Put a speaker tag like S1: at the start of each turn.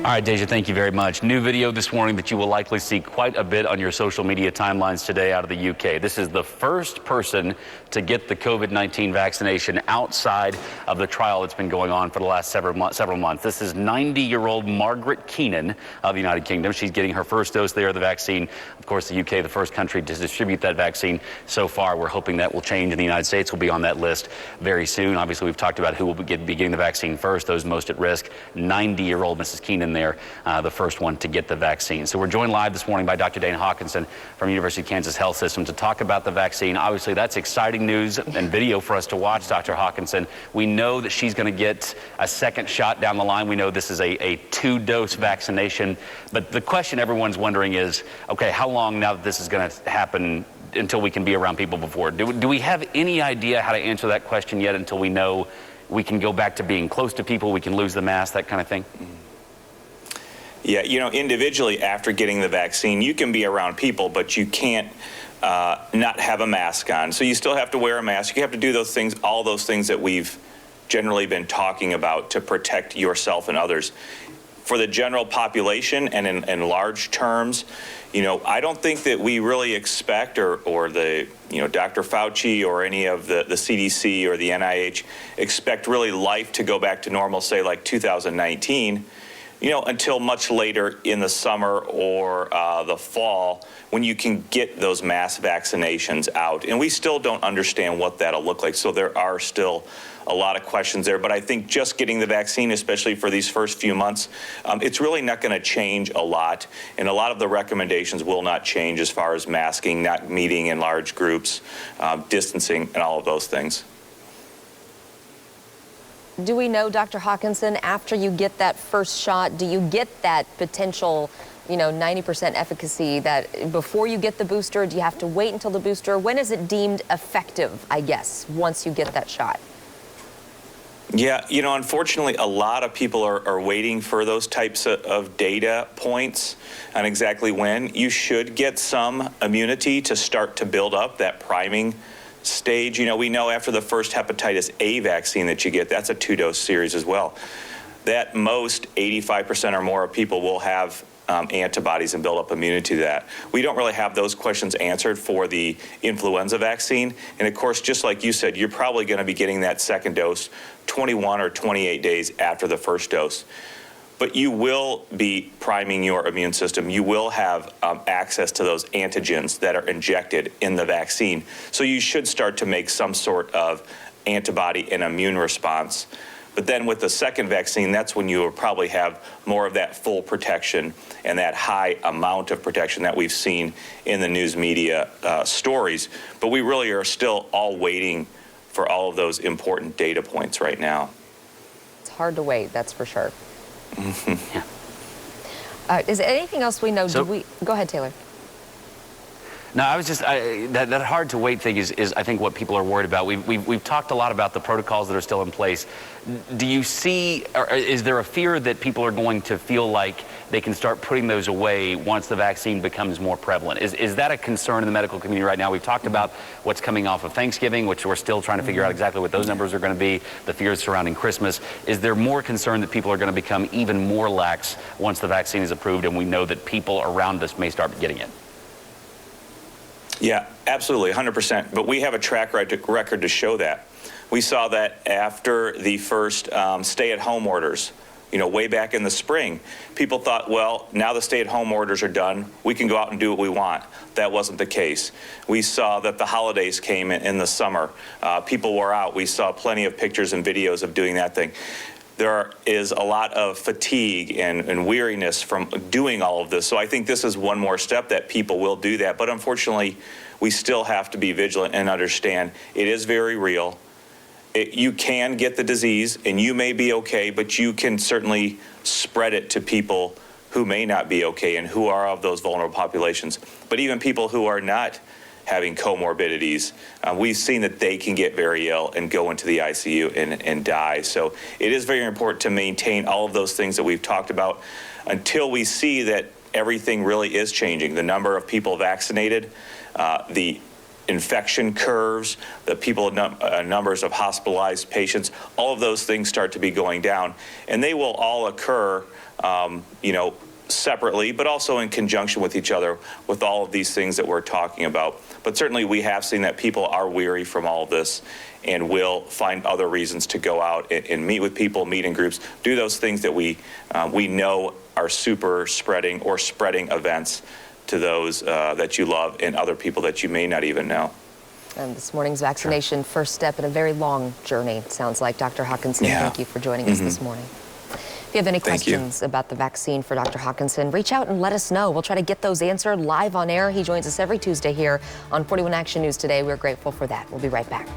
S1: All right, Deja, thank you very much. New video this morning that you will likely see quite a bit on your social media timelines today out of the UK. This is the first person to get the COVID-19 vaccination outside of the trial that's been going on for the last several months. This is 90-year-old Margaret Keenan of the United Kingdom. She's getting her first dose there of the vaccine. Of course, the UK, the first country to distribute that vaccine so far. We're hoping that will change, and the United States will be on that list very soon. Obviously, we've talked about who will be getting the vaccine first, those most at risk. 90-year-old Mrs. Keenan there, the first one to get the vaccine. So we're joined live this morning by Dr. Hawkinson from University of Kansas Health System to talk about the vaccine. Obviously, that's exciting news and video for us to watch, Dr. Hawkinson. We know that she's going to get a second shot down the line. We know this is a two-dose vaccination. But the question everyone's wondering is, okay, how long now that this is going to happen until we can be around people before? Do we have any idea how to answer that question yet until we know we can go back to being close to people, we can lose the mask, that kind of thing?
S2: Yeah, you know, individually after getting the vaccine, you can be around people, but you can't not have a mask on. So you still have to wear a mask. You have to do those things, all those things that we've generally been talking about to protect yourself and others. For the general population and in large terms, you know, I don't think that we really expect or the, you know, Dr. Fauci or any of the CDC or the NIH expect really life to go back to normal, say like 2019, you know, until much later in the summer or the fall when you can get those mass vaccinations out. And we still don't understand what that'll look like. So there are still a lot of questions there. But I think just getting the vaccine, especially for these first few months, it's really not going to change a lot. And a lot of the recommendations will not change as far as masking, not meeting in large groups, distancing, and all of those things.
S3: Do we know, Dr. Hawkinson, after you get that first shot, do you get that potential, you know, 90% efficacy that before you get the booster? Do you have to wait until the booster? When is it deemed effective, I guess, once you get that shot?
S2: Yeah, you know, unfortunately, a lot of people are waiting for those types of data points on exactly when. You should get some immunity to start to build up that priming stage. You know, we know after the first hepatitis A vaccine that you get, that's a two-dose series as well, that most 85% or more of people will have antibodies and build up immunity to that. We don't really have those questions answered for the influenza vaccine. And of course, just like you said, you're probably going to be getting that second dose 21 or 28 days after the first dose. But you will be priming your immune system. You will have access to those antigens that are injected in the vaccine. So you should start to make some sort of antibody and immune response. But then with the second vaccine, that's when you will probably have more of that full protection and that high amount of protection that we've seen in the news media stories. But we really are still all waiting for all of those important data points right now.
S3: It's hard to wait, that's for sure.
S1: Yeah.
S3: Is there anything else we know? Go ahead, Taylor.
S1: No, I was just, that hard to wait thing is I think what people are worried about. We've talked a lot about the protocols that are still in place. Do you see, or is there a fear that people are going to feel like they can start putting those away once the vaccine becomes more prevalent? Is that a concern in the medical community right now? We've talked about what's coming off of Thanksgiving, which we're still trying to figure out exactly what those numbers are going to be, the fears surrounding Christmas. Is there more concern that people are going to become even more lax once the vaccine is approved and we know that people around us may start getting it?
S2: Yeah, absolutely, 100%. But we have a track record to show that. We saw that after the first stay-at-home orders, you know, way back in the spring. People thought, well, now the stay-at-home orders are done, we can go out and do what we want. That wasn't the case. We saw that the holidays came in the summer. People were out. We saw plenty of pictures and videos of doing that thing. There is a lot of fatigue and weariness from doing all of this. So I think this is one more step that people will do that. But unfortunately, we still have to be vigilant and understand it is very real. You can get the disease and you may be okay, but you can certainly spread it to people who may not be okay and who are of those vulnerable populations. But even people who are not having comorbidities, we've seen that they can get very ill and go into the ICU and die. So it is very important to maintain all of those things that we've talked about until we see that everything really is changing. The number of people vaccinated, the infection curves, the numbers of hospitalized patients, all of those things start to be going down, and they will all occur, separately, but also in conjunction with each other with all of these things that we're talking about. But certainly we have seen that people are weary from all of this and will find other reasons to go out and meet with people, meet in groups, do those things that we know are super spreading or spreading events to those that you love and other people that you may not even know.
S3: And this morning's vaccination, first step in a very long journey, it sounds like. Dr. Hawkinson, thank you for joining us this morning. If you have any questions about the vaccine for Dr. Hawkinson, reach out and let us know. We'll try to get those answered live on air. He joins us every Tuesday here on 41 Action News Today. We're grateful for that. We'll be right back.